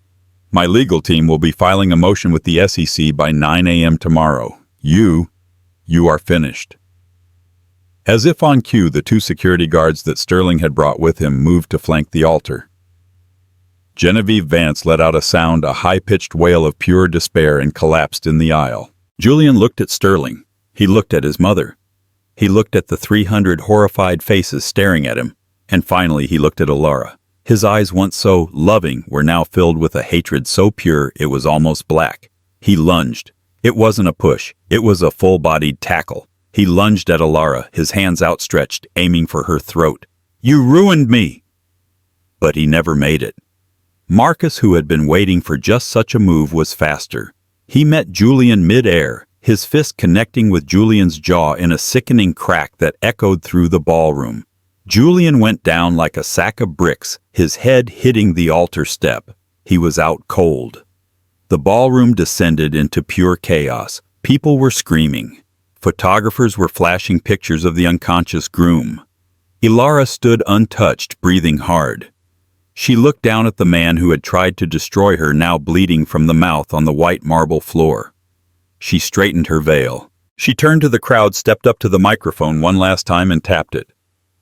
My legal team will be filing a motion with the SEC by 9 a.m. tomorrow. You are finished. As if on cue, the 2 security guards that Sterling had brought with him moved to flank the altar. Genevieve Vance let out a sound, a high-pitched wail of pure despair, and collapsed in the aisle. Julian looked at Sterling. He looked at his mother. He looked at the 300 horrified faces staring at him. And finally he looked at Elara. His eyes, once so loving, were now filled with a hatred so pure it was almost black. He lunged. It wasn't a push. It was a full-bodied tackle. He lunged at Elara, his hands outstretched, aiming for her throat. You ruined me! But he never made it. Marcus, who had been waiting for just such a move, was faster. He met Julian mid-air, his fist connecting with Julian's jaw in a sickening crack that echoed through the ballroom. Julian went down like a sack of bricks, his head hitting the altar step. He was out cold. The ballroom descended into pure chaos. People were screaming. Photographers were flashing pictures of the unconscious groom. Elara stood untouched, breathing hard. She looked down at the man who had tried to destroy her, now bleeding from the mouth on the white marble floor. She straightened her veil. She turned to the crowd, stepped up to the microphone one last time and tapped it.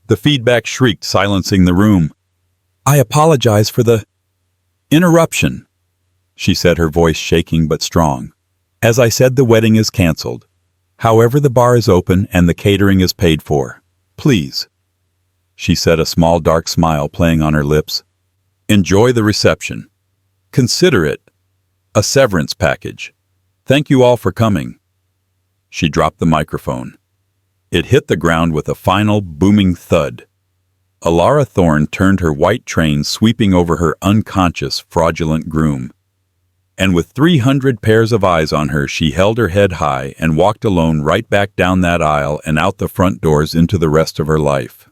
The feedback shrieked, silencing the room. "I apologize for the interruption," she said, her voice shaking but strong. "As I said, the wedding is canceled. However, the bar is open and the catering is paid for. Please," she said, a small dark smile playing on her lips, "enjoy the reception. Consider it a severance package. Thank you all for coming." She dropped the microphone. It hit the ground with a final booming thud. Elara Thorne turned her white train, sweeping over her unconscious, fraudulent groom. And with 300 pairs of eyes on her, she held her head high and walked alone right back down that aisle and out the front doors into the rest of her life.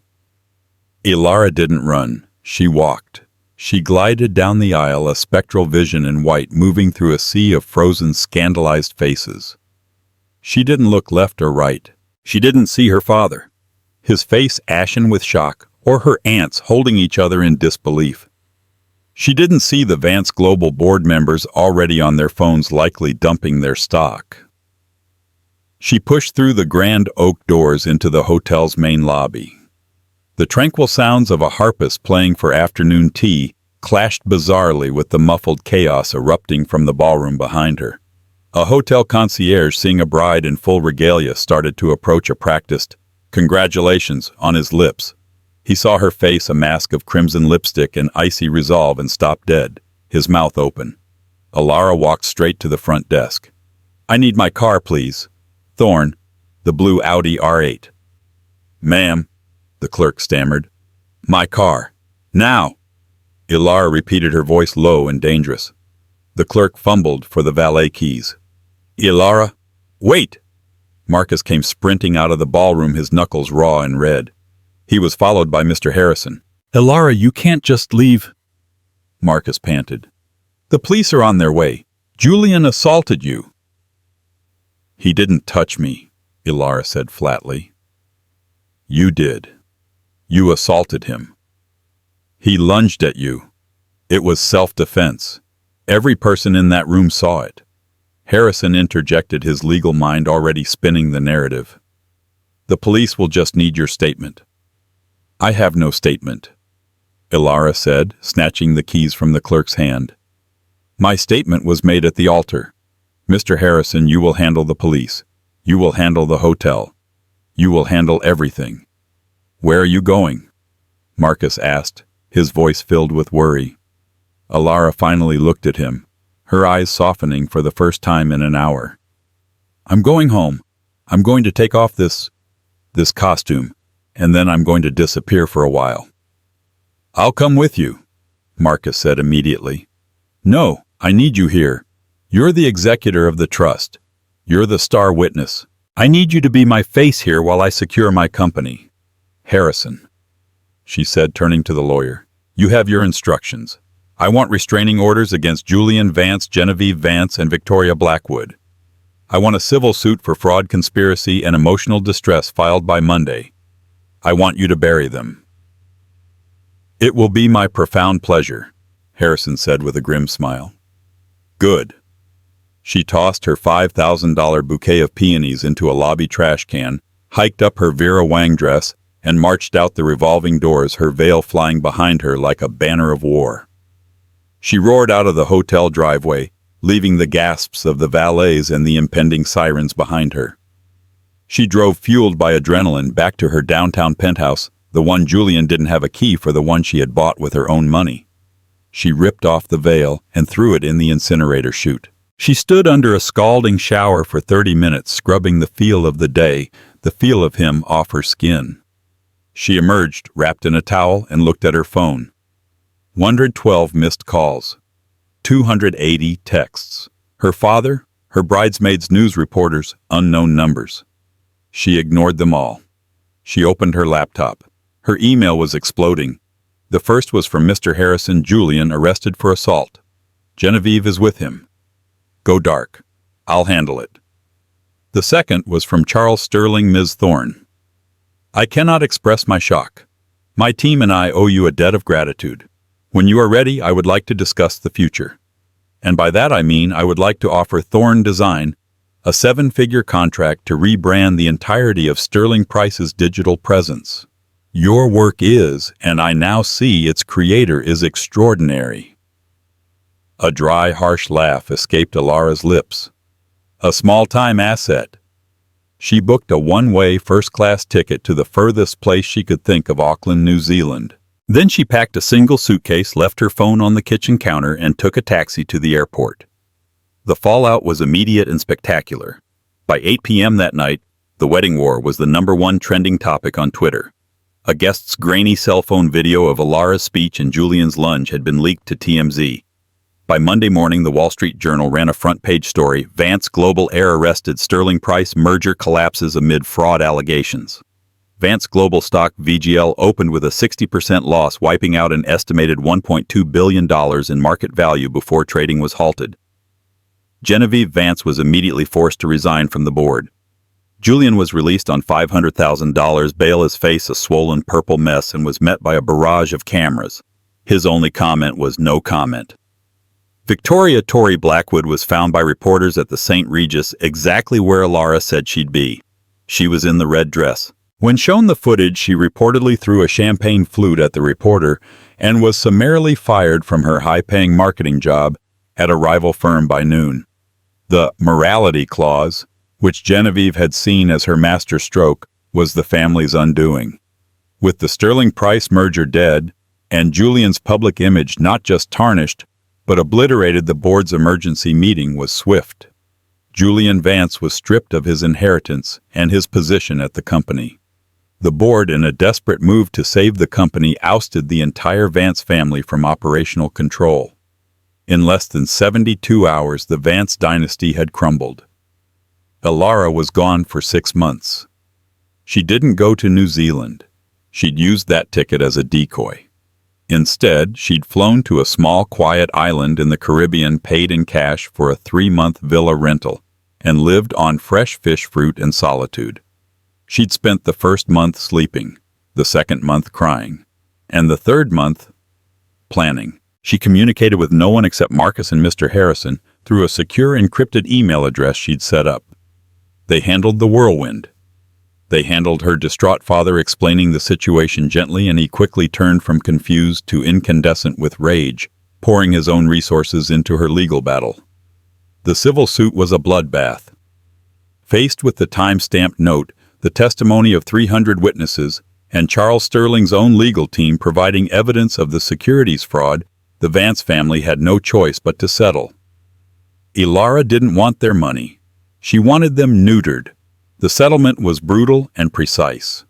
Elara didn't run. She walked. She glided down the aisle, a spectral vision in white, moving through a sea of frozen, scandalized faces. She didn't look left or right. She didn't see her father, his face ashen with shock, or her aunts holding each other in disbelief. She didn't see the Vance Global board members already on their phones, likely dumping their stock. She pushed through the grand oak doors into the hotel's main lobby. The tranquil sounds of a harpist playing for afternoon tea clashed bizarrely with the muffled chaos erupting from the ballroom behind her. A hotel concierge, seeing a bride in full regalia, started to approach, a practiced "congratulations" on his lips. He saw her face, a mask of crimson lipstick and icy resolve, and stopped dead, his mouth open. Elara walked straight to the front desk. "I need my car, please. Thorne, the blue Audi R8. "Ma'am," the clerk stammered. "My car. Now." Elara repeated, her voice low and dangerous. The clerk fumbled for the valet keys. "Elara, wait!" Marcus came sprinting out of the ballroom, his knuckles raw and red. He was followed by Mr. Harrison. "Elara, you can't just leave," Marcus panted. "The police are on their way. Julian assaulted you." "He didn't touch me," Elara said flatly. "You did. You assaulted him. He lunged at you. It was self-defense. Every person in that room saw it." Harrison interjected, his legal mind already spinning the narrative. "The police will just need your statement." "I have no statement," Elara said, snatching the keys from the clerk's hand. "My statement was made at the altar. Mr. Harrison, you will handle the police. You will handle the hotel. You will handle everything." "Where are you going?" Marcus asked, his voice filled with worry. Elara finally looked at him, her eyes softening for the first time in an hour. "I'm going home. I'm going to take off this costume, and then I'm going to disappear for a while." "I'll come with you," Marcus said immediately. "No, I need you here. You're the executor of the trust. You're the star witness. I need you to be my face here while I secure my company." "Harrison," she said, turning to the lawyer, "you have your instructions. I want restraining orders against Julian Vance, Genevieve Vance, and Victoria Blackwood. I want a civil suit for fraud, conspiracy, and emotional distress filed by Monday. I want you to bury them." "It will be my profound pleasure," Harrison said with a grim smile. "Good." She tossed her $5,000 bouquet of peonies into a lobby trash can, hiked up her Vera Wang dress, and marched out the revolving doors, her veil flying behind her like a banner of war. She roared out of the hotel driveway, leaving the gasps of the valets and the impending sirens behind her. She drove, fueled by adrenaline, back to her downtown penthouse, the one Julian didn't have a key for, the one she had bought with her own money. She ripped off the veil and threw it in the incinerator chute. She stood under a scalding shower for 30 minutes, scrubbing the feel of the day, the feel of him, off her skin. She emerged, wrapped in a towel, and looked at her phone. 112 missed calls. 280 texts. Her father? her bridesmaids, news reporters, unknown numbers. She ignored them all. She opened her laptop. Her email was exploding. The first was from Mr. Harrison. Julian arrested for assault. Genevieve is with him. Go dark. I'll handle it. The second was from Charles Sterling. Ms. Thorne. I cannot express my shock. My team and I owe you a debt of gratitude. When you are ready, I would like to discuss the future. And by that I mean I would like to offer Thorne Design a 7-figure contract to rebrand the entirety of Sterling Price's digital presence. Your work is, and I now see its creator is, extraordinary. A dry, harsh laugh escaped Elara's lips. A small-time asset. She booked a one-way first-class ticket to the furthest place she could think of, Auckland, New Zealand. Then she packed a single suitcase, left her phone on the kitchen counter, and took a taxi to the airport. The fallout was immediate and spectacular. By 8 p.m. that night, the wedding war was the #1 trending topic on Twitter. A guest's grainy cell phone video of Elara's speech and Julian's lunge had been leaked to TMZ. By Monday morning, the Wall Street Journal ran a front-page story: Vance Global Heir arrested, Sterling Price merger collapses amid fraud allegations. Vance Global stock VGL opened with a 60% loss, wiping out an estimated $1.2 billion in market value before trading was halted. Genevieve Vance was immediately forced to resign from the board. Julian was released on $500,000 bail, his face a swollen purple mess, and was met by a barrage of cameras. His only comment was no comment. Victoria Tory Blackwood was found by reporters at the St. Regis exactly where Elara said she'd be. She was in the red dress. When shown the footage, she reportedly threw a champagne flute at the reporter and was summarily fired from her high-paying marketing job at a rival firm by noon. The morality clause, which Genevieve had seen as her master stroke, was the family's undoing. With the Sterling Price merger dead, and Julian's public image not just tarnished, but obliterated, the board's emergency meeting was swift. Julian Vance was stripped of his inheritance and his position at the company. The board, in a desperate move to save the company, ousted the entire Vance family from operational control. In less than 72 hours, the Vance dynasty had crumbled. Elara was gone for 6 months. She didn't go to New Zealand. She'd used that ticket as a decoy. Instead, she'd flown to a small, quiet island in the Caribbean, paid in cash for a 3-month villa rental, and lived on fresh fish, fruit, and solitude. She'd spent the first month sleeping, the second month crying, and the third month planning. She communicated with no one except Marcus and Mr. Harrison through a secure encrypted email address she'd set up. They handled the whirlwind. They handled her distraught father, explaining the situation gently, and he quickly turned from confused to incandescent with rage, pouring his own resources into her legal battle. The civil suit was a bloodbath. Faced with the time-stamped note, the testimony of 300 witnesses, and Charles Sterling's own legal team providing evidence of the securities fraud, the Vance family had no choice but to settle. Elara didn't want their money. She wanted them neutered. The settlement was brutal and precise.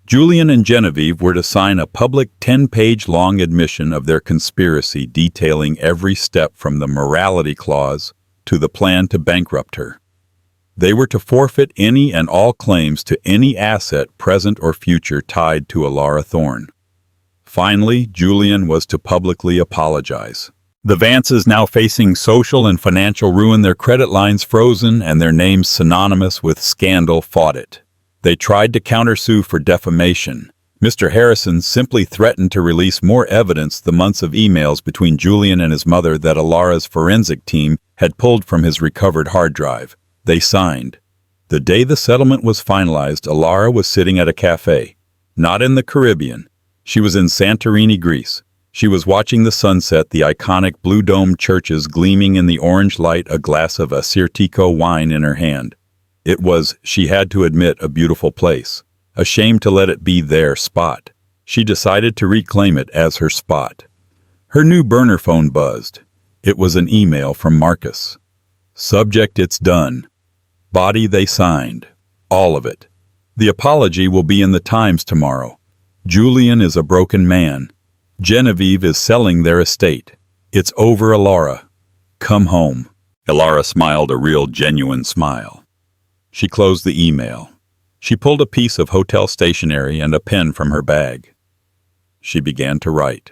Julian and Genevieve were to sign a public 10-page-long admission of their conspiracy, detailing every step from the morality clause to the plan to bankrupt her. They were to forfeit any and all claims to any asset, present or future, tied to Elara Thorne. Finally, Julian was to publicly apologize. The Vances, now facing social and financial ruin, their credit lines frozen and their names synonymous with scandal, fought it. They tried to countersue for defamation. Mr. Harrison simply threatened to release more evidence: the months of emails between Julian and his mother that Elara's forensic team had pulled from his recovered hard drive. They signed. The day the settlement was finalized, Elara was sitting at a cafe. Not in the Caribbean. She was in Santorini, Greece. She was watching the sunset, the iconic blue-domed churches gleaming in the orange light, a glass of Assyrtiko wine in her hand. It was, she had to admit, a beautiful place. Ashamed to let it be their spot, she decided to reclaim it as her spot. Her new burner phone buzzed. It was an email from Marcus. Subject: it's done. Body: they signed. All of it. The apology will be in the Times tomorrow. Julian is a broken man. Genevieve is selling their estate. It's over, Elara. Come home. Elara smiled a real, genuine smile. She closed the email. She pulled a piece of hotel stationery and a pen from her bag. She began to write.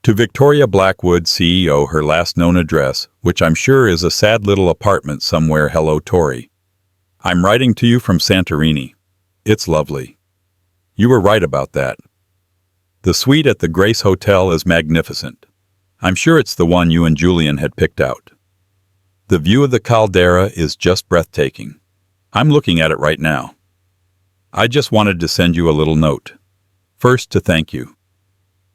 To Victoria Blackwood, CEO, her last known address, which I'm sure is a sad little apartment somewhere. Hello, Tori. I'm writing to you from Santorini. It's lovely. You were right about that. The suite at the Grace Hotel is magnificent. I'm sure it's the one you and Julian had picked out. The view of the caldera is just breathtaking. I'm looking at it right now. I just wanted to send you a little note. First, to thank you.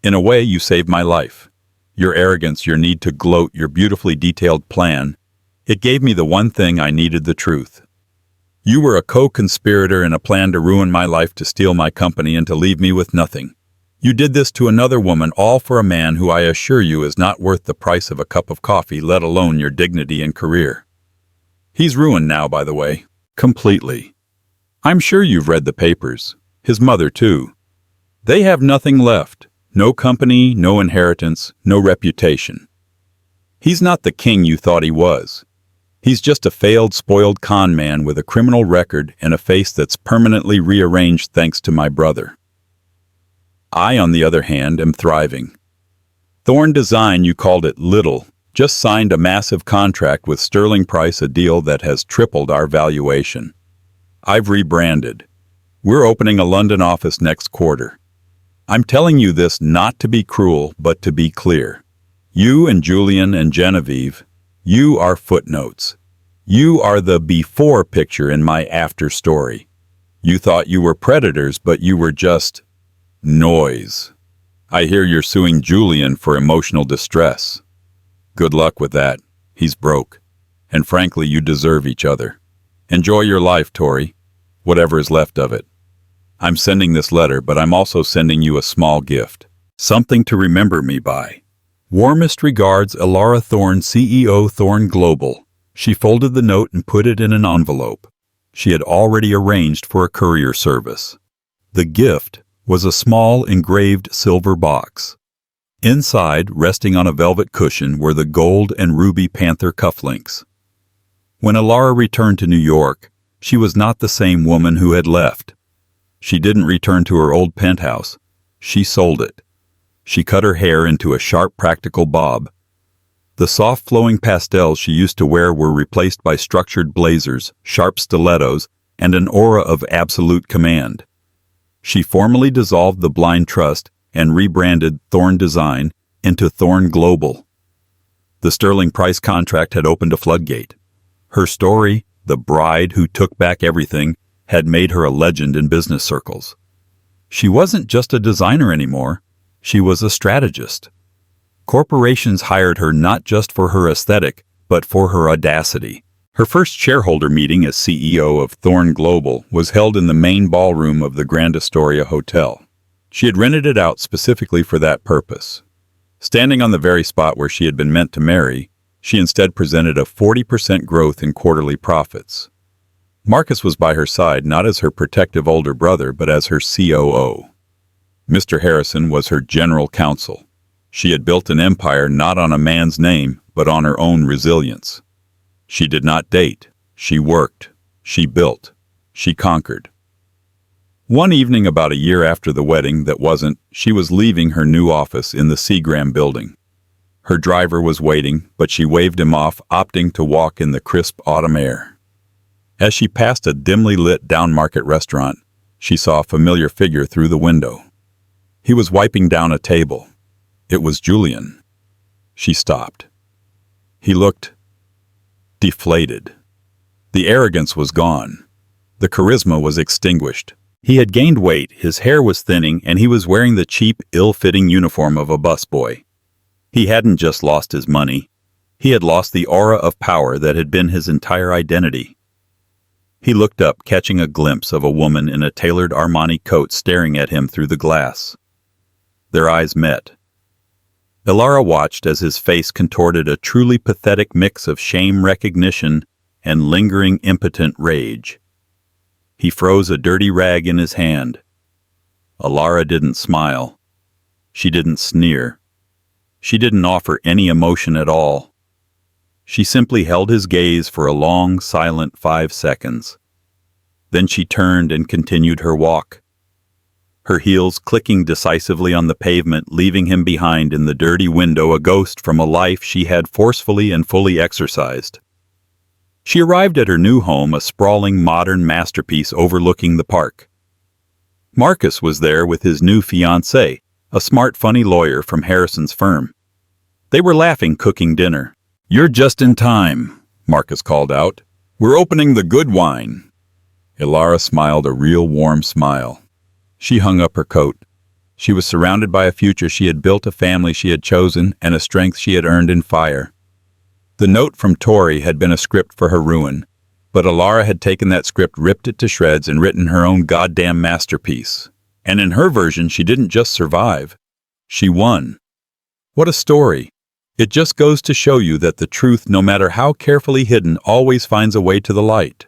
In a way, you saved my life. Your arrogance, your need to gloat, your beautifully detailed plan, it gave me the one thing I needed, the truth. You were a co-conspirator in a plan to ruin my life, to steal my company, and to leave me with nothing. You did this to another woman, all for a man who I assure you is not worth the price of a cup of coffee, let alone your dignity and career. He's ruined now, by the way. Completely. I'm sure you've read the papers. His mother, too. They have nothing left. No company, no inheritance, no reputation. He's not the king you thought he was. He's just a failed, spoiled con man with a criminal record and a face that's permanently rearranged thanks to my brother. I, on the other hand, am thriving. Thorne Design, you called it little, just signed a massive contract with Sterling Price, a deal that has tripled our valuation. I've rebranded. We're opening a London office next quarter. I'm telling you this not to be cruel, but to be clear. You and Julian and Genevieve, you are footnotes. You are the before picture in my after story. You thought you were predators, but you were just noise. I hear you're suing Julian for emotional distress. Good luck with that. He's broke. And frankly, you deserve each other. Enjoy your life, Tori. Whatever is left of it. I'm sending this letter, but I'm also sending you a small gift. Something to remember me by. Warmest regards, Elara Thorne, CEO, Thorne Global. She folded the note and put it in an envelope. She had already arranged for a courier service. The gift was a small engraved silver box. Inside, resting on a velvet cushion, were the gold and ruby panther cufflinks. When Elara returned to New York, she was not the same woman who had left. She didn't return to her old penthouse. She sold it. She cut her hair into a sharp, practical bob. The soft, flowing pastels she used to wear were replaced by structured blazers, sharp stilettos, and an aura of absolute command. She formally dissolved the blind trust and rebranded Thorne Design into Thorne Global. The Sterling Price contract had opened a floodgate. Her story, the bride who took back everything, had made her a legend in business circles. She wasn't just a designer anymore. She was a strategist. Corporations hired her not just for her aesthetic, but for her audacity. Her first shareholder meeting as CEO of Thorne Global was held in the main ballroom of the Grand Astoria Hotel. She had rented it out specifically for that purpose. Standing on the very spot where she had been meant to marry, she instead presented a 40% growth in quarterly profits. Marcus was by her side not as her protective older brother, but as her COO. Mr. Harrison was her general counsel. She had built an empire not on a man's name, but on her own resilience. She did not date. She worked. She built. She conquered. One evening about a year after the wedding she was leaving her new office in the Seagram building. Her driver was waiting, but she waved him off, opting to walk in the crisp autumn air. As she passed a dimly lit down-market restaurant, she saw a familiar figure through the window. He was wiping down a table. It was Julian. She stopped. He looked deflated. The arrogance was gone. The charisma was extinguished. He had gained weight, his hair was thinning, and he was wearing the cheap, ill-fitting uniform of a busboy. He hadn't just lost his money. He had lost the aura of power that had been his entire identity. He looked up, catching a glimpse of a woman in a tailored Armani coat staring at him through the glass. Their eyes met. Elara watched as his face contorted a truly pathetic mix of shame, recognition, and lingering impotent rage. He froze a dirty rag in his hand. Elara didn't smile. She didn't sneer. She didn't offer any emotion at all. She simply held his gaze for a long, silent 5 seconds. Then she turned and continued her walk, her heels clicking decisively on the pavement, leaving him behind in the dirty window, a ghost from a life she had forcefully and fully exercised. She arrived at her new home, a sprawling modern masterpiece overlooking the park. Marcus was there with his new fiancée, a smart, funny lawyer from Harrison's firm. They were laughing, cooking dinner. "You're just in time," Marcus called out. "We're opening the good wine." Elara smiled a real warm smile. She hung up her coat. She was surrounded by a future she had built, a family she had chosen, and a strength she had earned in fire. The note from Tori had been a script for her ruin, but Elara had taken that script, ripped it to shreds, and written her own goddamn masterpiece. And in her version, she didn't just survive. She won. What a story. It just goes to show you that the truth, no matter how carefully hidden, always finds a way to the light.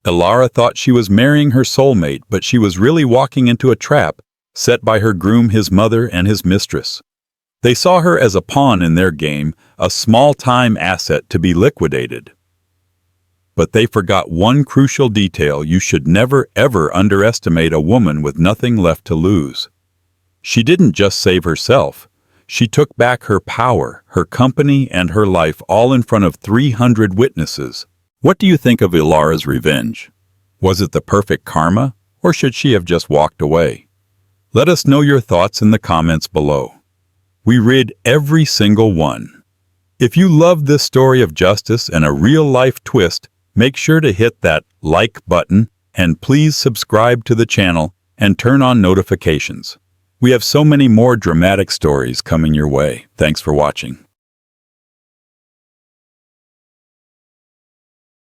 Elara thought she was marrying her soulmate, but she was really walking into a trap set by her groom, his mother, and his mistress. They saw her as a pawn in their game, a small-time asset to be liquidated. But they forgot one crucial detail: you should never, ever underestimate a woman with nothing left to lose. She didn't just save herself. She took back her power, her company, and her life, all in front of 300 witnesses. What do you think of Elara's revenge? Was it the perfect karma, or should she have just walked away? Let us know your thoughts in the comments below. We read every single one. If you love this story of justice and a real-life twist, make sure to hit that like button, and please subscribe to the channel and turn on notifications. We have so many more dramatic stories coming your way. Thanks for watching.